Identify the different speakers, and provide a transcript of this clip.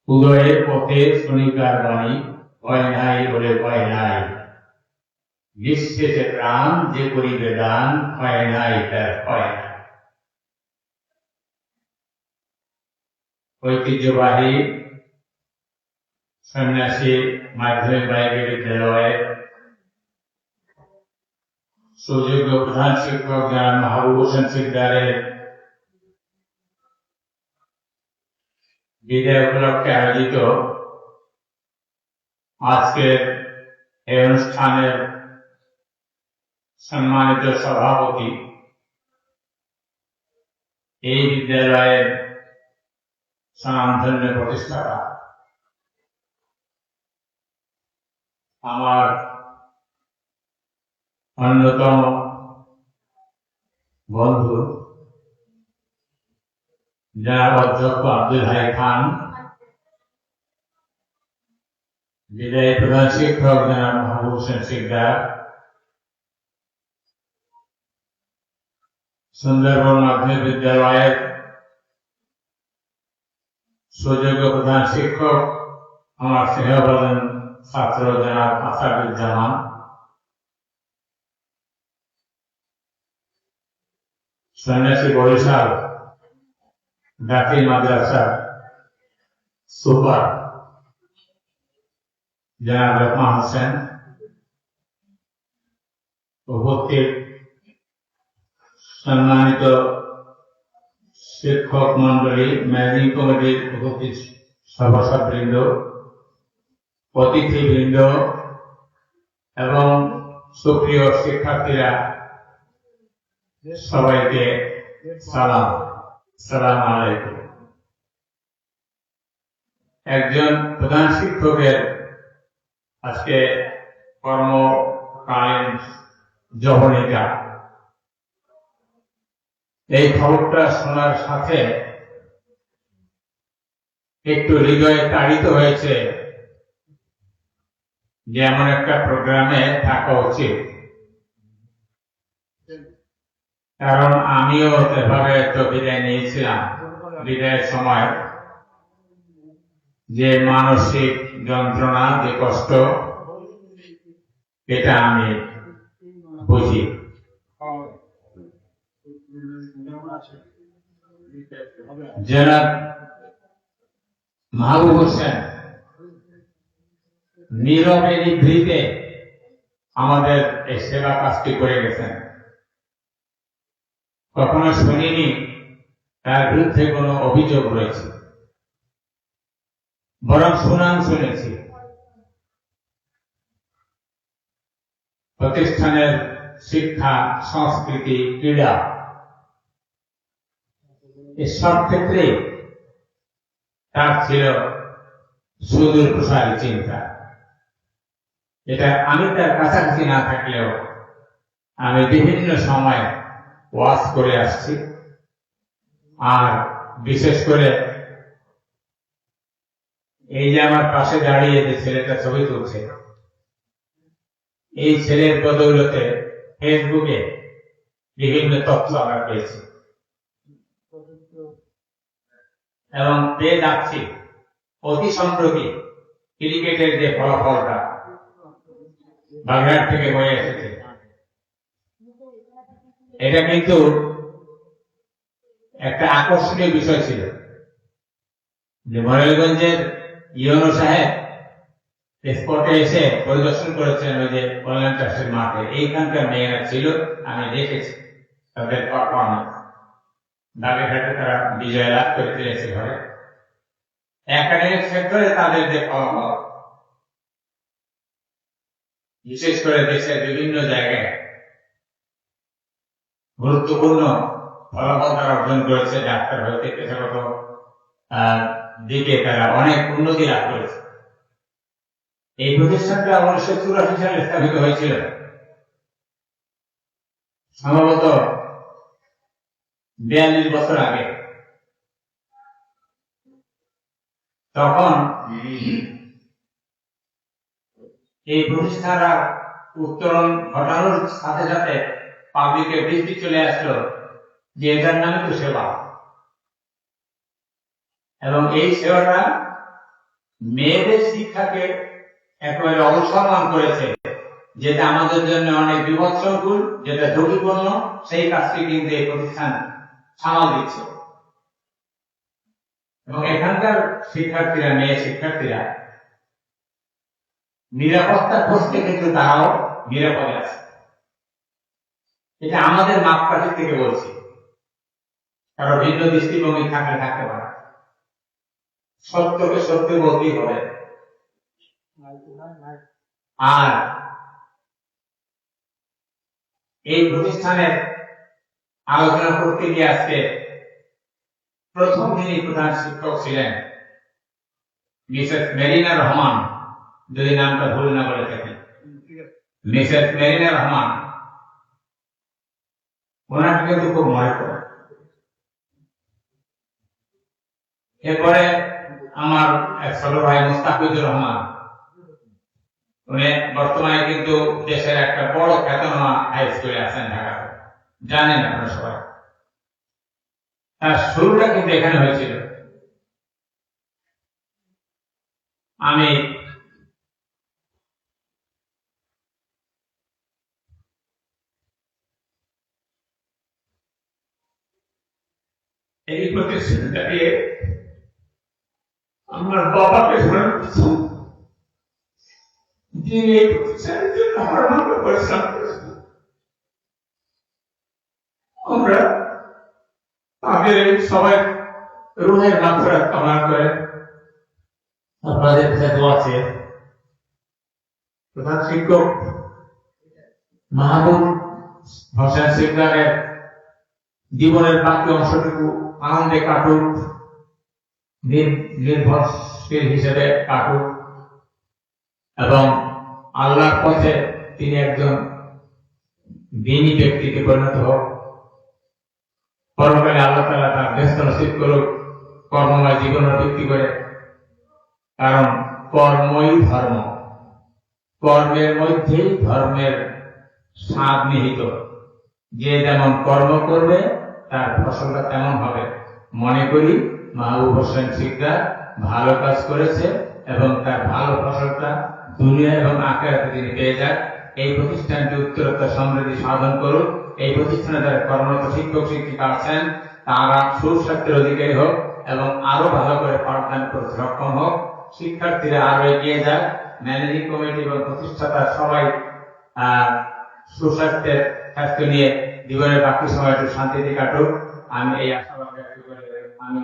Speaker 1: উদয়ের পথে শনিকার বাণী, ভয় নাই বলে ভয় নাই, নিঃশেষে প্রাণ যে করিবে দান, ভয় নাই তার ভয় নাই। ঐতিহ্যবাহী সন্ন্যাসী মাধ্যমিক বালিকা বিদ্যালয়ের সুযোগ্য প্রধান শিক্ষক জনাব মাহবুব হোসেন সিকদারের বিদায় উপলক্ষে আয়োজিত আজকের এই অনুষ্ঠানের সম্মানিত সভাপতি, এই বিদ্যালয়ের স্বনামধন্য প্রতিষ্ঠাতা, আমার অন্যতম বন্ধু জনাব অধ্যক্ষ আব্দুল হাই খান, বিদায়ী প্রধান শিক্ষক জনাব মাহবুব হোসেন সিকদার, সুন্দরবন মাধ্যমিক বিদ্যালয়ের সুযোগ্য প্রধান শিক্ষক আমার স্নেহভাজন ছাত্র জনাব আসাদুজ্জামান, সন্ন্যাসী বরিশাল দাখিল মাদ্রাসা সুপার জনাব রহমান হোসেন, উপস্থিত সম্মানিত শিক্ষক মন্ডলী, ম্যানেজিং কমিটির উপস্থিত সভাসদবৃন্দ, অতিথিবৃন্দ এবং সুপ্রিয় শিক্ষার্থীরা, সবাইকে সালাম আলাইকুম। একজন প্রধান শিক্ষকের আজকে কর্মকালীন জবনিকা, এই খবরটা শোনার সাথে একটু হৃদয়ে তাড়িত হয়েছে যে এমন একটা প্রোগ্রামে থাকা উচিত, কারণ আমিও এভাবে তো বিদায় নিয়েছিলাম। বিদায়ের সময় যে মানসিক যন্ত্রণা, যে কষ্ট, এটা আমি বুঝি। জনাব মাহবুব হোসেন নীরবে নিভৃতে আমাদের এই সেবা কাজটি করে গেছেন। কখনো শুনিনি তার বিরুদ্ধে কোনো অভিযোগ রয়েছে, বরং সুনাম শুনেছি। প্রতিষ্ঠানের শিক্ষা, সংস্কৃতি, ক্রীড়া এসব ক্ষেত্রে তার ছিল সুদূর প্রসারী চিন্তা। এটা আমি তার কাছাকাছি না থাকলেও আমি বিভিন্ন সময় ওয়াজ করে আসছি, আর বিশেষ করে এই যে আমার পাশে দাঁড়িয়ে যে ছেলেটা ছবি তুলছে, এই ছেলের বদৌলতে ফেসবুকে বিভিন্ন তথ্য আমরা পেয়েছি এবং পেয়ে যাচ্ছি। অতি সম্প্রতি ক্রিকেটের যে ফলাফলটা বাগেরহাট থেকে বয়ে এসেছে, এটা কিন্তু একটা আকর্ষণীয় বিষয় ছিল যে মডেলগঞ্জের ইউনো সাহেব স্পটে এসে পরিদর্শন করেছেন ওই যে কল্যাণ চাষের মাঠে। এইখানকার মেয়েরা ছিল, আমি দেখেছি তাদের পারফরমেন্স। বাগেরহাটে তারা বিজয় লাভ করে ফিরেছে ঘরে। একাডেমিক সেক্টরে তাদের যে ফলাফল, বিশেষ করে দেশের বিভিন্ন জায়গায় গুরুত্বপূর্ণ ফলাফল তারা অর্জন করেছে। ডাক্তার হইতে পেশাগত দিকে তারা অনেক উন্নতি লাভ করেছে। এই প্রতিষ্ঠানটা 1984 সালে স্থাপিত হয়েছিল, সম্ভবত 42 বছর আগে। তখন এই প্রতিষ্ঠানরা উত্তরণ ঘটানোর সাথে সাথে পাবলিকের দৃষ্টি চলে আসলো যে এটার নামে তো সেবা, এবং এই সেবাটা মেয়েদের শিক্ষাকে একেবারে অবসম্মান করেছে, যেটা আমাদের জন্য অনেক বিভৎসকুল, যেটা ঝুঁকিপূর্ণ, সেই কাজটি কিন্তু এই প্রতিষ্ঠান সামাল দিচ্ছে। এবং এখানকার শিক্ষার্থীরা, মেয়ে শিক্ষার্থীরা নিরাপত্তা খুঁজতে কিন্তু তারাও নিরাপদে আছে। এটা আমাদের মাপকাঠি থেকে বলছি, কারো ভিন্ন দৃষ্টিভঙ্গি থাকলে থাকতে পারে, সত্যকে সত্য বলতেই হবে। আর এই প্রতিষ্ঠানের আলোচনা করতে গিয়ে আজকে প্রথম যিনি প্রধান শিক্ষক ছিলেন মিসেস মেরিনা রহমান, যদি নামটা ভুল না বলে থাকি, মিসেস মেরিনা রহমান, ওনাকে কিন্তু খুব মনে করে। এরপরে আমার এক ছোট ভাই মুস্তাফিজুর রহমান, উনি বর্তমানে কিন্তু দেশের একটা বড় খ্যাতনামা হাই স্কুলে আছেন ঢাকাতে, জানেন আপনারা সবাই। তার শুরুটা কিন্তু এখানে হয়েছিল। আমি এই প্রতিষ্ঠানটাকে আমার বাবাকে স্মরণ করছি, যিনি এই প্রতিষ্ঠানের জন্য হরমাত্র পরিশ্রম করেছেন। আমরা তাদের সবাই রুহের মাগফিরাত কামনা করে আপনাদের কাছে দোয়া চেয়ে প্রধান শিক্ষক মাহবুব হোসেন সিকদারের জীবনের বাকি অংশটুকু আনন্দে কাটুক, নির্ভরশীল হিসেবে কাটুক, এবং আল্লাহর পথে তিনি একজন দিনী ব্যক্তিতে পরিণত হোক। পরকালে আল্লাহ তাআলা তার ব্যস্ত নসিব করুক কর্মময় জীবন বৃদ্ধি করে। কারণ কর্মই ধর্ম, কর্মের মধ্যেই ধর্মের স্বাদ নিহিত। যে যেমন কর্ম করবে তার ফসলটা তেমন হবে। মনে করি মাহবুব হোসেন সিকদার ভালো কাজ করেছে এবং তার ভালো ফসলটা দুনিয়া এবং আখিরাতে তিনি পেয়ে যান। এই প্রতিষ্ঠানটি উত্তরোত্তর সমৃদ্ধি সাধন করুক। এই প্রতিষ্ঠানে যারা কর্মরত শিক্ষক শিক্ষিকা আছেন তারা সুস্বাস্থ্যের অধিকারী হোক এবং আরো ভালো করে পাঠদান করতে সক্ষম হোক। শিক্ষার্থীরা আরো এগিয়ে যাক। ম্যানেজিং কমিটি এবং প্রতিষ্ঠাতা সবাই স্বাস্থ্য নিয়ে জীবনের বাকি সময়টি শান্তিতে কাটুক। আমি এই আশাবাদ ব্যক্ত করে আমি